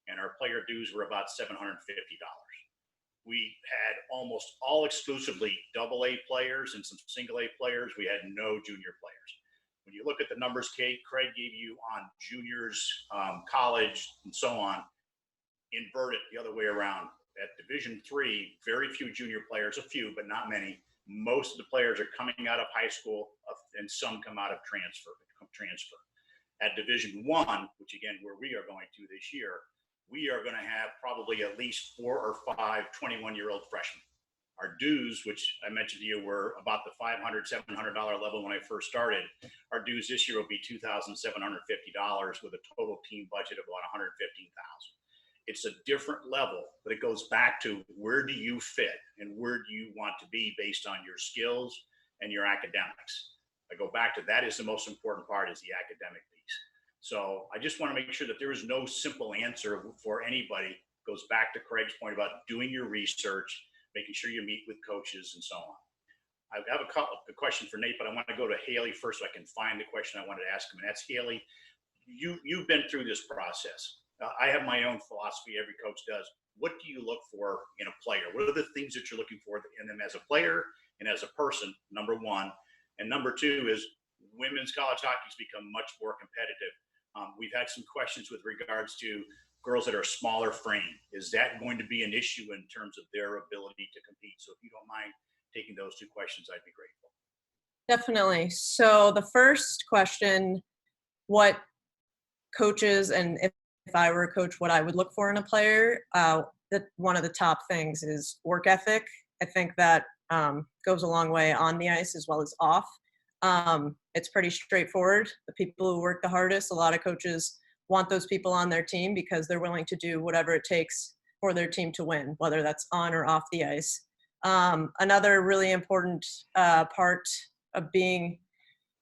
and our player dues were about $750. We had almost all exclusively AA players and some single A players. We had no junior players. When you look at the numbers Craig gave you on juniors, college, and so on, invert it the other way around. At Division III, very few junior players, a few, but not many. Most of the players are coming out of high school, and some come out of transfer. At Division I, which again, where we are going to this year, we are going to have probably at least 4 or 5 21-year-old freshmen. Our dues, which I mentioned to you, were about the $500, $700 level when I first started. Our dues this year will be $2,750 with a total team budget of about $115,000. It's a different level, but it goes back to where do you fit and where do you want to be based on your skills and your academics. I go back to that is the most important part, is the academic piece. So I just want to make sure that there is no simple answer for anybody. It goes back to Craig's point about doing your research, making sure you meet with coaches and so on. I have a question for Nate, but I want to go to Haley first so I can find the question I wanted to ask him. And that's Haley, you've been through this process. I have my own philosophy, every coach does. What do you look for in a player? What are the things that you're looking for in them as a player and as a person, number one? And number two is women's college hockey has become much more competitive. We've had some questions with regards to girls that are smaller frame. Is that going to be an issue in terms of their ability to compete? So if you don't mind taking those 2 questions, I'd be grateful. Definitely. So the first question, what coaches, and if I were a coach, what I would look for in a player, that one of the top things is work ethic. I think that goes a long way on the ice as well as off. It's pretty straightforward. The people who work the hardest, a lot of coaches want those people on their team because they're willing to do whatever it takes for their team to win, whether that's on or off the ice. Another really important part of being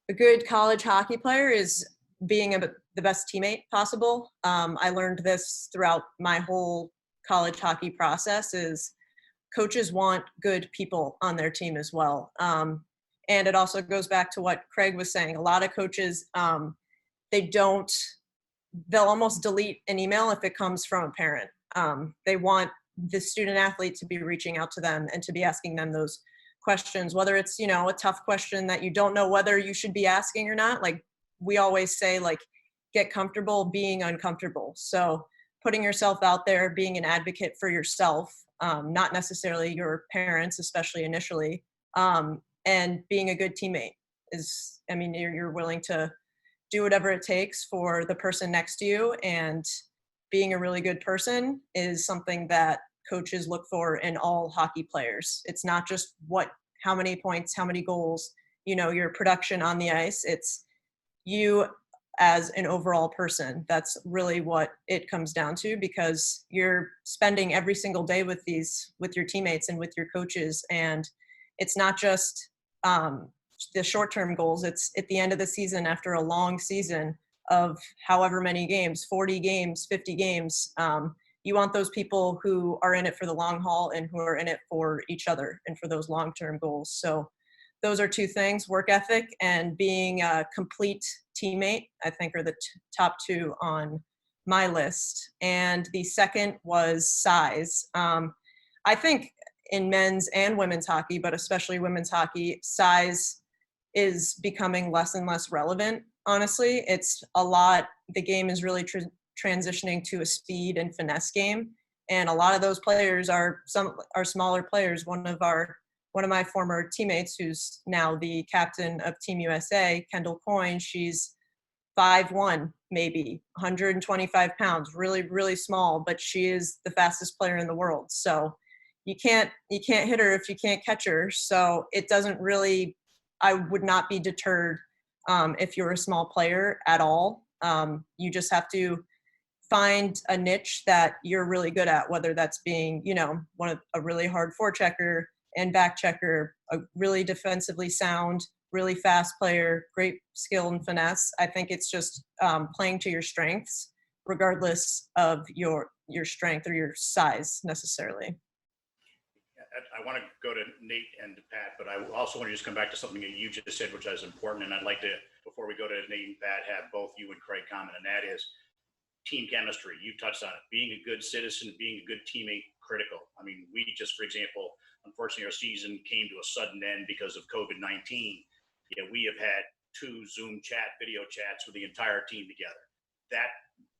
a good college hockey player is being the best teammate possible. I learned this throughout my whole college hockey process is coaches want good people on their team as well. And it also goes back to what Craig was saying. A lot of coaches, they'll almost delete an email if it comes from a parent. They want the student athlete to be reaching out to them and to be asking them those questions, whether it's, a tough question that you don't know whether you should be asking or not. Like we always say, get comfortable being uncomfortable. So putting yourself out there, being an advocate for yourself, not necessarily your parents, especially initially, and being a good teammate you're willing to do whatever it takes for the person next to you, and being a really good person is something that coaches look for in all hockey players. It's not just how many points, how many goals, your production on the ice. It's you as an overall person. That's really what it comes down to, because you're spending every single day with your teammates and with your coaches. And it's not just the short-term goals. It's at the end of the season, after a long season of however many games, 40 games, 50 games. You want those people who are in it for the long haul and who are in it for each other and for those long-term goals. So those are two things: work ethic and being a complete teammate, I think, are the top two on my list. And the second was size. I think in men's and women's hockey, but especially women's hockey, size is becoming less and less relevant. Honestly, it's a lot. The game is really transitioning to a speed and finesse game, and a lot of those players are smaller players. One of my former teammates, who's now the captain of Team USA, Kendall Coyne, she's 5'1", maybe 125 pounds, really, really small, but she is the fastest player in the world. So you can't hit her if you can't catch her. So it doesn't really, I would not be deterred if you're a small player at all. You just have to find a niche that you're really good at, whether that's being, a really hard forechecker and back checker, a really defensively sound, really fast player, great skill and finesse. I think it's just playing to your strengths, regardless of your strength or your size necessarily. I want to go to Nate and Pat, but I also want to just come back to something that you just said, which is important. And I'd like to, before we go to Nate and Pat, have both you and Craig comment, and that is team chemistry. You touched on it. Being a good citizen, being a good teammate, critical. I mean, we just, for example, unfortunately, our season came to a sudden end because of COVID-19. Yeah, we have had 2 Zoom video chats with the entire team together. That,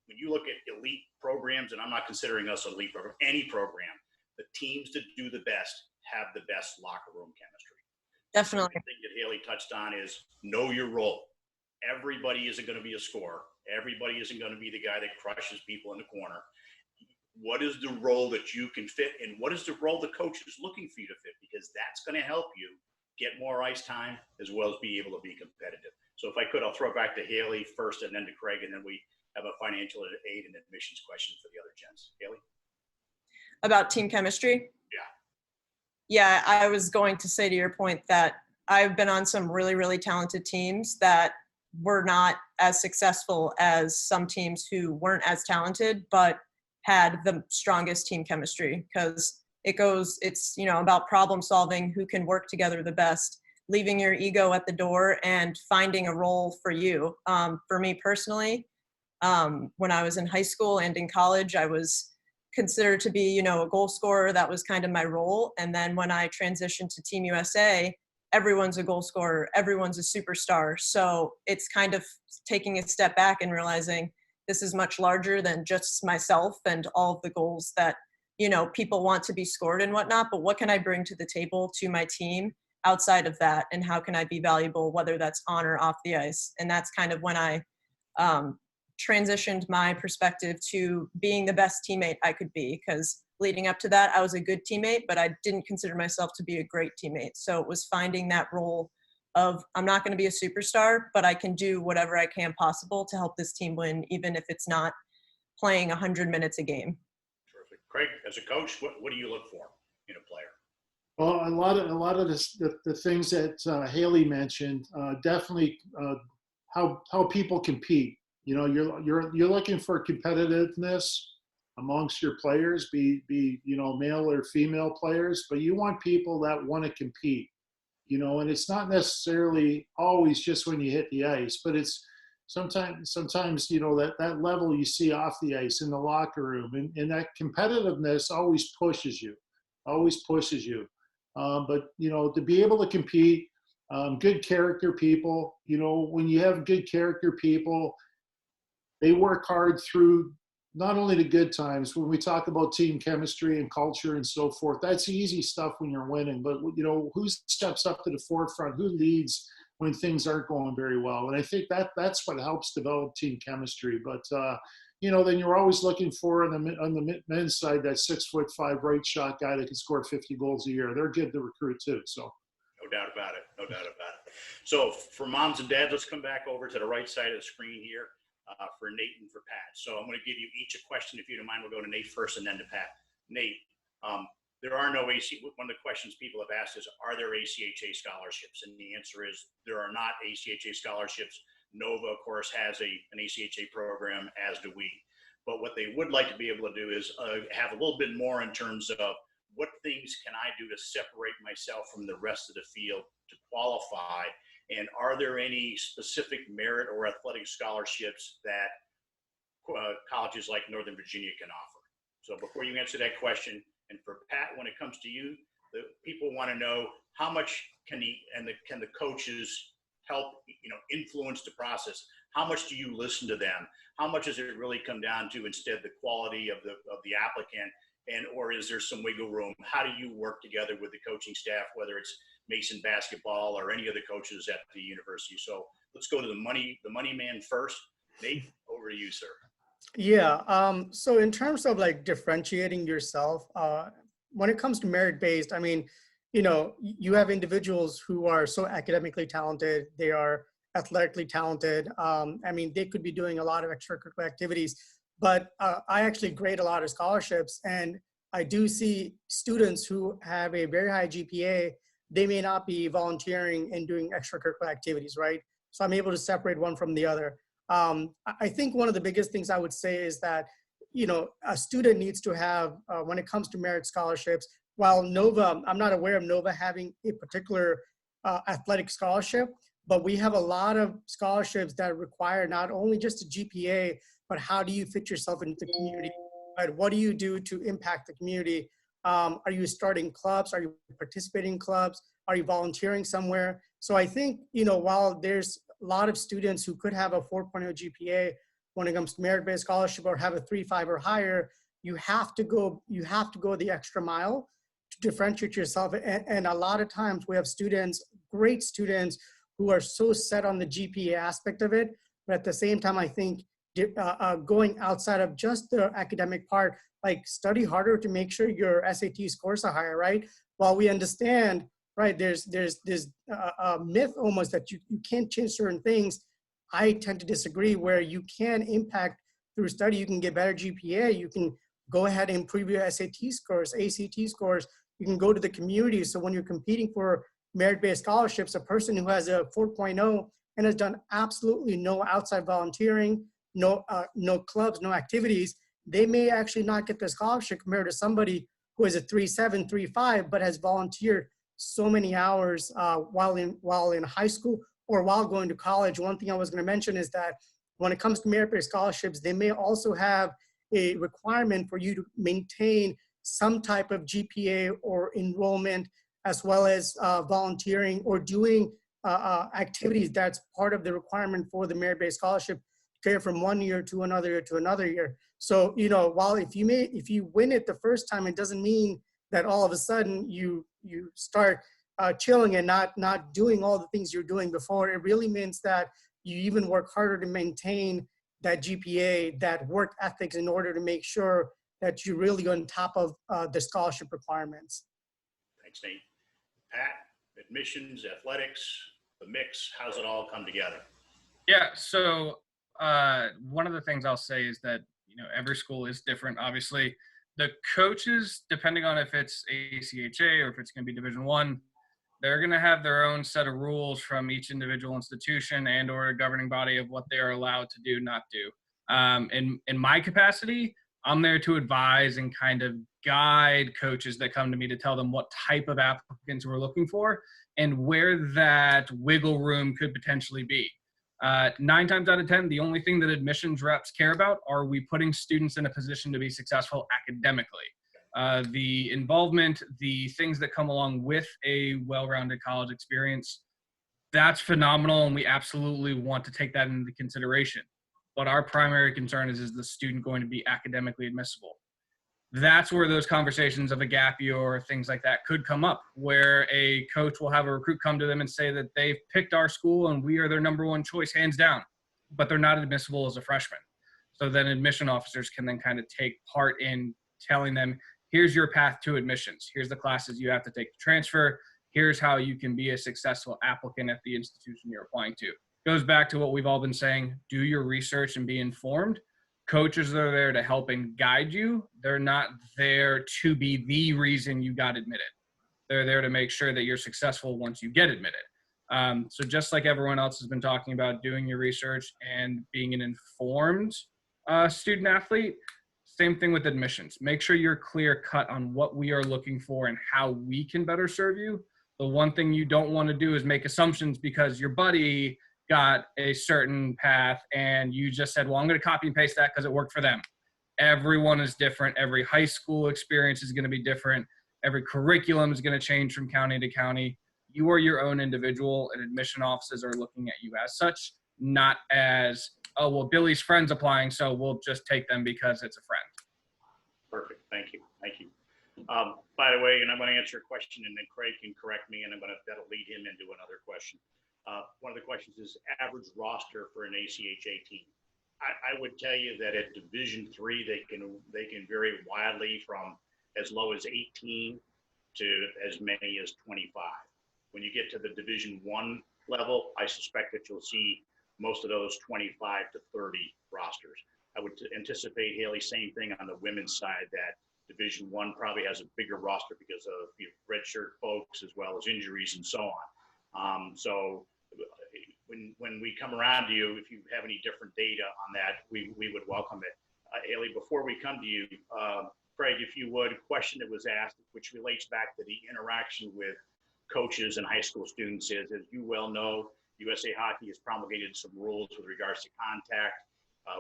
when you look at elite programs, and I'm not considering us an elite program, any program, the teams that do the best have the best locker room chemistry. Definitely. The thing that Haley touched on is know your role. Everybody isn't going to be a scorer. Everybody isn't going to be the guy that crushes people in the corner. What is the role that you can fit, and what is the role the coach is looking for you to fit? Because that's going to help you get more ice time as well as be able to be competitive. So if I could, I'll throw it back to Haley first and then to Craig, and then we have a financial aid and admissions question for the other gents. Haley? About team chemistry? Yeah. Yeah, I was going to say to your point that I've been on some really, really talented teams that were not as successful as some teams who weren't as talented, but had the strongest team chemistry, because it's about problem solving, who can work together the best, leaving your ego at the door and finding a role for you. For me personally, when I was in high school and in college, I was considered to be, a goal scorer. That was kind of my role. And then when I transitioned to Team USA, everyone's a goal scorer, everyone's a superstar. So it's kind of taking a step back and realizing this is much larger than just myself and all of the goals that, people want to be scored and whatnot, but what can I bring to the table to my team outside of that? And how can I be valuable, whether that's on or off the ice? And that's kind of when I transitioned my perspective to being the best teammate I could be, because leading up to that, I was a good teammate, but I didn't consider myself to be a great teammate. So it was finding that role of, I'm not going to be a superstar, but I can do whatever I can possible to help this team win, even if it's not playing 100 minutes a game. Terrific. Craig, as a coach, what do you look for in a player? Well, a lot of the things that Haley mentioned, definitely how people compete. You're looking for competitiveness amongst your players, be male or female players, but you want people that want to compete. And it's not necessarily always just when you hit the ice, but it's sometimes that level you see off the ice in the locker room, and that competitiveness always pushes you. But to be able to compete, good character people, when you have good character people, they work hard through not only the good times. When we talk about team chemistry and culture and so forth, that's easy stuff when you're winning. But who steps up to the forefront, who leads when things aren't going very well? And I think that's what helps develop team chemistry. But then you're always looking for on the men's side that 6'5" right shot guy that can score 50 goals a year. They're good to recruit too. So. No doubt about it. No doubt about it. So for moms and dads, let's come back over to the right side of the screen here for Nate and for Pat. So I'm going to give you each a question. If you don't mind, we'll go to Nate first and then to Pat. Nate, there are no one of the questions people have asked is, are there ACHA scholarships? And the answer is there are not ACHA scholarships. Nova, of course, has an ACHA program, as do we. But what they would like to be able to do is have a little bit more in terms of what things can I do to separate myself from the rest of the field to qualify? And are there any specific merit or athletic scholarships that colleges like Northern Virginia can offer? So before you answer that question, and for Pat, when it comes to you, the people want to know how much can the coaches help, influence the process? How much do you listen to them? How much does it really come down to instead the quality of the applicant? And or is there some wiggle room? How do you work together with the coaching staff, whether it's Mason basketball or any of the coaches at the university? So let's go to the money man first. Nate, over to you, sir. Yeah. So in terms of like differentiating yourself, when it comes to merit-based, I mean, you have individuals who are so academically talented, they are athletically talented. I mean, they could be doing a lot of extracurricular activities, but I actually grade a lot of scholarships, and I do see students who have a very high GPA, they may not be volunteering and doing extracurricular activities, right? So I'm able to separate one from the other. I think one of the biggest things I would say is that, a student needs to have, when it comes to merit scholarships, while Nova, I'm not aware of Nova having a particular athletic scholarship, but we have a lot of scholarships that require not only just a GPA, but how do you fit yourself into the community, right? What do you do to impact the community? Are you starting clubs? Are you participating in clubs? Are you volunteering somewhere? So I think, while there's a lot of students who could have a 4.0 GPA when it comes to merit-based scholarship or have a 3.5 or higher, you have to go the extra mile to differentiate yourself. And a lot of times we have students, great students, who are so set on the GPA aspect of it, but at the same time, I think going outside of just the academic part, like study harder to make sure your SAT scores are higher, right? While we understand, right, there's this myth almost that you can't change certain things. I tend to disagree, where you can impact through study. You can get better GPA. You can go ahead and improve your SAT scores, ACT scores. You can go to the community. So when you're competing for merit-based scholarships, a person who has a 4.0 and has done absolutely no outside volunteering, no clubs, no activities, they may actually not get the scholarship compared to somebody who is a 3.7, 3.5, but has volunteered so many hours while in high school or while going to college. One thing I was going to mention is that when it comes to merit-based scholarships, they may also have a requirement for you to maintain some type of GPA or enrollment, as well as volunteering or doing activities that's part of the requirement for the merit-based scholarship to carry from one year to another year to another year. So, while if you win it the first time, it doesn't mean that all of a sudden you start chilling and not doing all the things you're doing before. It really means that you even work harder to maintain that GPA, that work ethics, in order to make sure that you're really on top of the scholarship requirements. Thanks, Nate. Pat, admissions, athletics, the mix, how's it all come together? Yeah, so one of the things I'll say is that, every school is different. Obviously, the coaches, depending on if it's ACHA or if it's going to be Division I, they're going to have their own set of rules from each individual institution and or a governing body of what they are allowed to do, not do. In my capacity, I'm there to advise and kind of guide coaches that come to me to tell them what type of applicants we're looking for and where that wiggle room could potentially be. 9 times out of 10, the only thing that admissions reps care about are we putting students in a position to be successful academically. The involvement, the things that come along with a well-rounded college experience, that's phenomenal, and we absolutely want to take that into consideration. But our primary concern is the student going to be academically admissible? That's where those conversations of a gap year or things like that could come up, where a coach will have a recruit come to them and say that they've picked our school and we are their number one choice, hands down, but they're not admissible as a freshman. So then admission officers can then kind of take part in telling them, here's your path to admissions. Here's the classes you have to take to transfer. here's how you can be a successful applicant at the institution you're applying to. Goes back to what we've all been saying, do your research and be informed. Coaches are there to help and guide you. They're not there to be the reason you got admitted. They're there to make sure that you're successful once you get admitted. So just like everyone else has been talking about, doing your research and being an informed student athlete, same thing with admissions. Make sure you're clear cut on what we are looking for and how we can better serve you. The one thing you don't want to do is make assumptions because your buddy got a certain path and you just said, well, I'm going to copy and paste that because it worked for them. Everyone is different. Every high school experience is going to be different. Every curriculum is going to change from county to county. You are your own individual, and admission offices are looking at you as such, not as, oh, well, Billy's friend's applying, so we'll just take them because it's a friend. Perfect. Thank you. Thank you. By the way, and I'm going to answer a question, and then Craig can correct me, and that'll lead him into another question. One of the questions is average roster for an ACHA team. I would tell you that at Division III, they can vary widely from as low as 18 to as many as 25. When you get to the Division I level, I suspect that you'll see most of those 25 to 30 rosters. I would anticipate, Haley, same thing on the women's side, that Division I probably has a bigger roster because of redshirt folks as well as injuries and so on. So when we come around to you, if you have any different data on that, we would welcome it. Haley, before we come to you, Craig, if you would, a question that was asked, which relates back to the interaction with coaches and high school students, is, as you well know, USA Hockey has promulgated some rules with regards to contact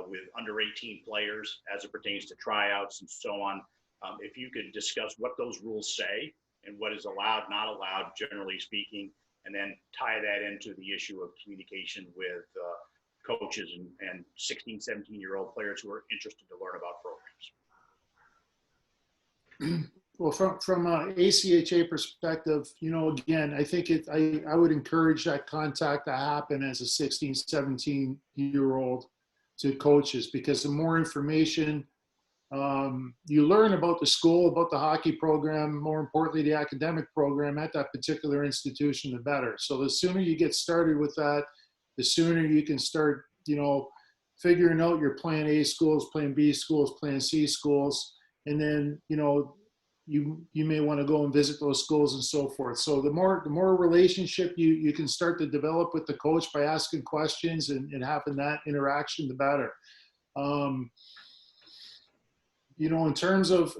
with under 18 players as it pertains to tryouts and so on. If you could discuss what those rules say and what is allowed, not allowed, generally speaking, and then tie that into the issue of communication with coaches and 16, 17-year-old players who are interested to learn about programs. Well, from an ACHA perspective, again, I think I would encourage that contact to happen as a 16, 17-year-old to coaches, because the more information you learn about the school, about the hockey program, more importantly, the academic program at that particular institution, the better. So the sooner you get started with that, the sooner you can start, figuring out your plan A schools, plan B schools, plan C schools, and then, you may want to go and visit those schools and so forth. So the more relationship you can start to develop with the coach by asking questions and having that interaction, the better. In terms of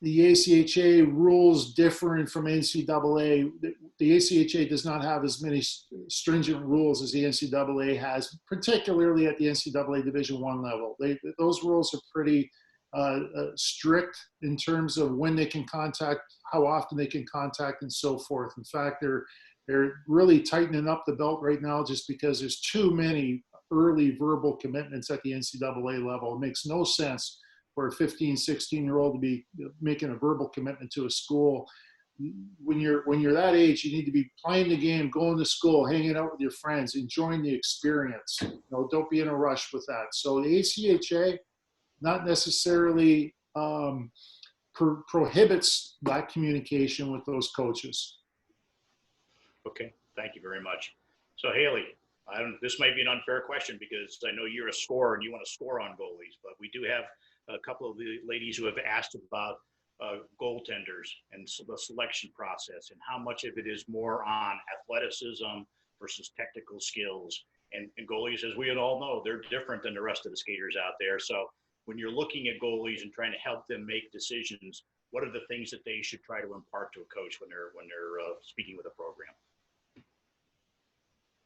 the ACHA rules differing from NCAA, the ACHA does not have as many stringent rules as the NCAA has, particularly at the NCAA Division I level. Those rules are pretty strict in terms of when they can contact, how often they can contact, and so forth. In fact, they're really tightening up the belt right now just because there's too many early verbal commitments at the NCAA level. It makes no sense for a 15, 16-year-old to be making a verbal commitment to a school. When you're that age, you need to be playing the game, going to school, hanging out with your friends, enjoying the experience. Don't be in a rush with that. So the ACHA not necessarily prohibits that communication with those coaches. Okay, thank you very much. So Haley, this might be an unfair question because I know you're a scorer and you want to score on goalies, but we do have a couple of the ladies who have asked about goaltenders and the selection process and how much of it is more on athleticism versus technical skills. And goalies, as we all know, they're different than the rest of the skaters out there. So when you're looking at goalies and trying to help them make decisions, what are the things that they should try to impart to a coach when they're speaking with a program?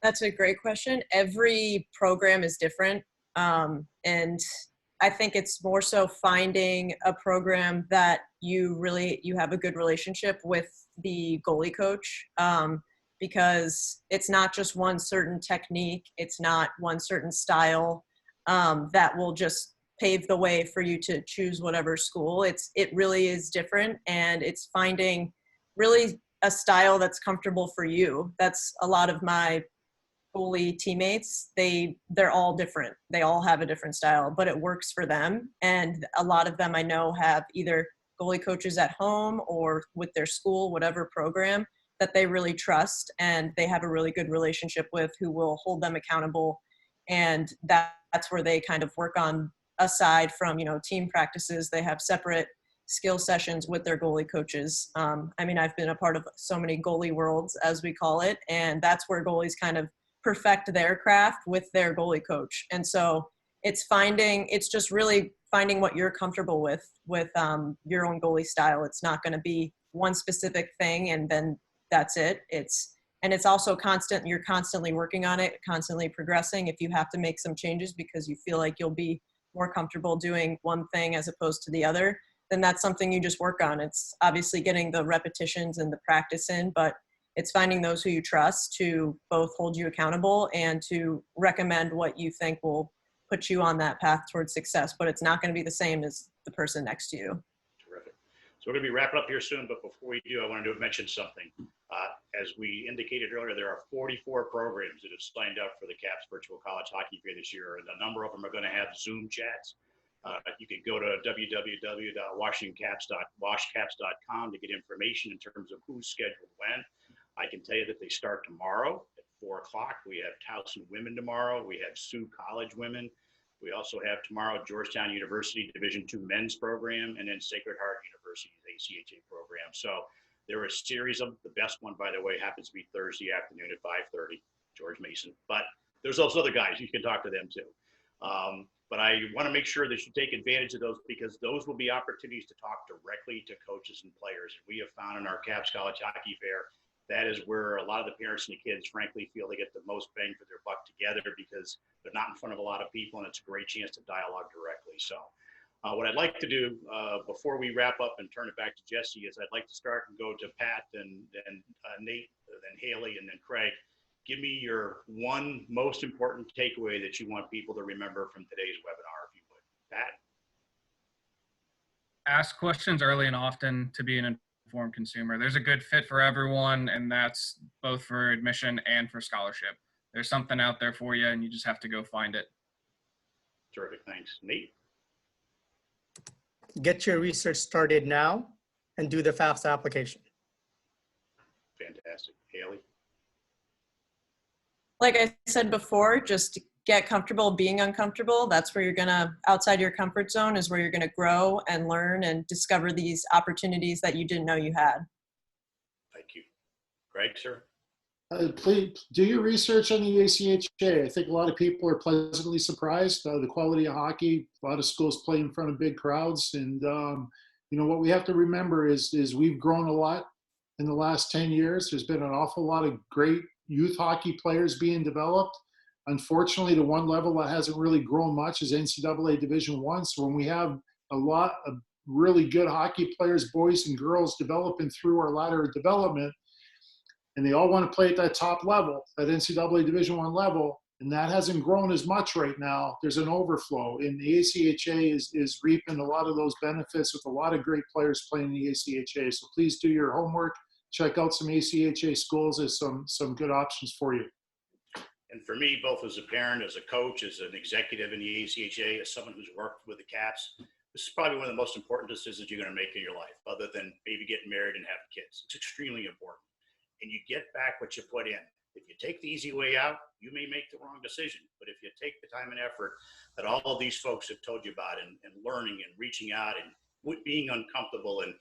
That's a great question. Every program is different. And I think it's more so finding a program that you have a good relationship with the goalie coach, because it's not just one certain technique. It's not one certain style that will just pave the way for you to choose whatever school. It really is different, and it's finding really a style that's comfortable for you. That's a lot of my goalie teammates. They're all different. They all have a different style, but it works for them. And a lot of them I know have either goalie coaches at home or with their school, whatever program that they really trust and they have a really good relationship with, who will hold them accountable. And that's where they kind of work on, aside from, team practices, they have separate skill sessions with their goalie coaches. I mean, I've been a part of so many goalie worlds, as we call it, and that's where goalies kind of perfect their craft with their goalie coach. And so it's just really finding what you're comfortable with your own goalie style. It's not going to be one specific thing and then that's it. It's also constant. You're constantly working on it, constantly progressing. If you have to make some changes because you feel like you'll be more comfortable doing one thing as opposed to the other, then that's something you just work on. It's obviously getting the repetitions and the practice in, but it's finding those who you trust to both hold you accountable and to recommend what you think will put you on that path towards success. But it's not going to be the same as the person next to you. Terrific. So we're going to be wrapping up here soon, but before we do, I wanted to mention something. As we indicated earlier, there are 44 programs that have signed up for the CAPS Virtual College Hockey Fair this year, and a number of them are going to have Zoom chats. You can go to www.washcaps.com to get information in terms of who's scheduled when. I can tell you that they start tomorrow at 4 o'clock. We have Towson women tomorrow. We have Sioux College women. We also have tomorrow Georgetown University Division II men's program, and then Sacred Heart University's ACHA program. So there are a series of, the best one, by the way, happens to be Thursday afternoon at 5:30, George Mason. But there's those other guys. You can talk to them too. But I want to make sure that you take advantage of those, because those will be opportunities to talk directly to coaches and players. We have found in our CAPS College Hockey Fair, that is where a lot of the parents and the kids, frankly, feel they get the most bang for their buck together, because they're not in front of a lot of people, and it's a great chance to dialogue directly. So what I'd like to do before we wrap up and turn it back to Jessie is I'd like to start and go to Pat, and Nate, then Haley, and then Craig. Give me your one most important takeaway that you want people to remember from today's webinar, if you would. Pat? Ask questions early and often to be an informed consumer. There's a good fit for everyone, and that's both for admission and for scholarship. There's something out there for you, and you just have to go find it. Terrific, thanks. Nate? Get your research started now and do the FAFSA application. Fantastic. Haley? Like I said before, just get comfortable being uncomfortable. That's where you're gonna, outside your comfort zone is where you're gonna grow and learn and discover these opportunities that you didn't know you had. Thank you. Greg, sir? Please do your research on the ACHA. I think a lot of people are pleasantly surprised. The quality of hockey, a lot of schools play in front of big crowds. And, what we have to remember is we've grown a lot in the last 10 years. There's been an awful lot of great youth hockey players being developed. Unfortunately, the one level that hasn't really grown much is NCAA Division I. So when we have a lot of really good hockey players, boys and girls, developing through our ladder of development, and they all want to play at that top level, that NCAA Division I level, and that hasn't grown as much right now, there's an overflow. And the ACHA is reaping a lot of those benefits with a lot of great players playing in the ACHA. So please do your homework. Check out some ACHA schools as some good options for you. And for me, both as a parent, as a coach, as an executive in the ACHA, as someone who's worked with the CAPS, this is probably one of the most important decisions you're going to make in your life, other than maybe getting married and having kids. It's extremely important. And you get back what you put in. If you take the easy way out, you may make the wrong decision. But if you take the time and effort that all of these folks have told you about, and learning and reaching out and being uncomfortable and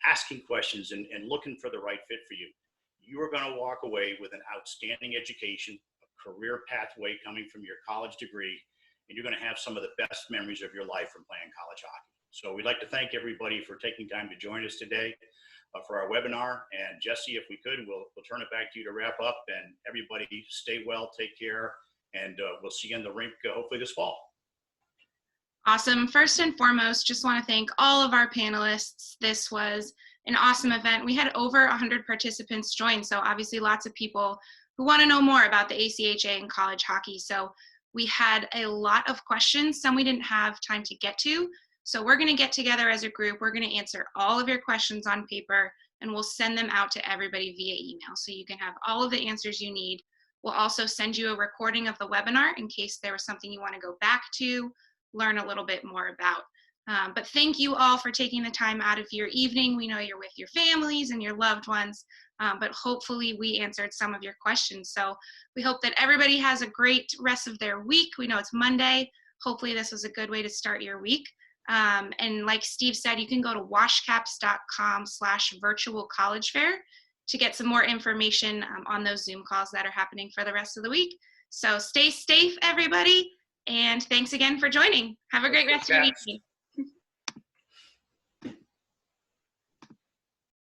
asking questions and looking for the right fit for you, you are going to walk away with an outstanding education, a career pathway coming from your college degree, and you're going to have some of the best memories of your life from playing college hockey. So we'd like to thank everybody for taking time to join us today for our webinar. And Jessie, if we could, we'll turn it back to you to wrap up. And everybody stay well, take care, and we'll see you in the rink hopefully this fall. Awesome. First and foremost, just want to thank all of our panelists. This was an awesome event. We had over 100 participants join, so obviously lots of people who want to know more about the ACHA and college hockey. So we had a lot of questions, some we didn't have time to get to. So we're going to get together as a group. We're going to answer all of your questions on paper, and we'll send them out to everybody via email, so you can have all of the answers you need. We'll also send you a recording of the webinar in case there was something you want to go back to, learn a little bit more about. But thank you all for taking the time out of your evening. We know you're with your families and your loved ones, but hopefully we answered some of your questions. So we hope that everybody has a great rest of their week. We know it's Monday. Hopefully this was a good way to start your week. And like Steve said, you can go to washcaps.com/virtual college fair to get some more information on those Zoom calls that are happening for the rest of the week. So stay safe, everybody. And thanks again for joining. Have a great rest of your evening.